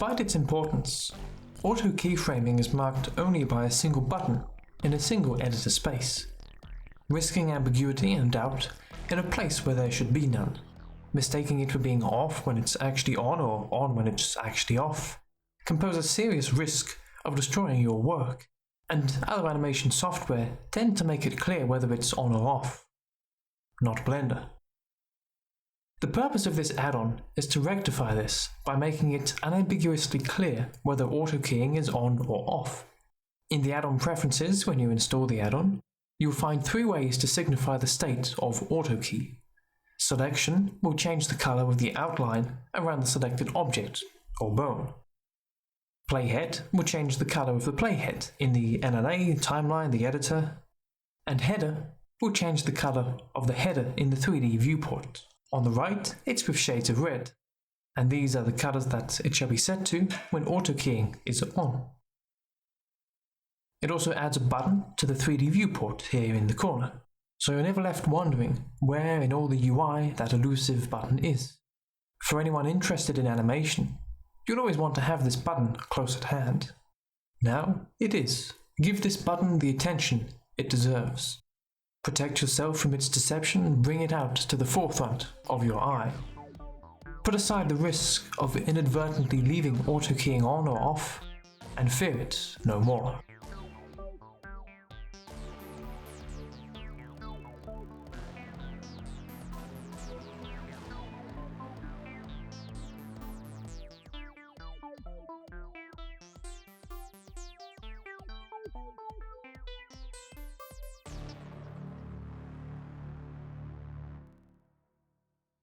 Despite its importance, auto keyframing is marked only by a single button in a single editor space, risking ambiguity and doubt in a place where there should be none. Mistaking it for being off when it's actually on or on when it's actually off can pose a serious risk of destroying your work, and other animation software tend to make it clear whether it's on or off, not Blender. The purpose of this add-on is to rectify this by making it unambiguously clear whether auto-keying is on or off. In the add-on preferences when you install the add-on, you'll find 3 ways to signify the state of auto-key. Selection will change the color of the outline around the selected object, or bone. Playhead will change the color of the playhead in the NLA, timeline, the editor. And header will change the color of the header in the 3D viewport. On the right, it's with shades of red, and these are the colors that it shall be set to when auto-keying is on. It also adds a button to the 3D viewport here in the corner, so you're never left wondering where in all the UI that elusive button is. For anyone interested in animation, you'll always want to have this button close at hand. Now it is. Give this button the attention it deserves. Protect yourself from its deception and bring it out to the forefront of your eye. Put aside the risk of inadvertently leaving auto-keying on or off, and fear it no more.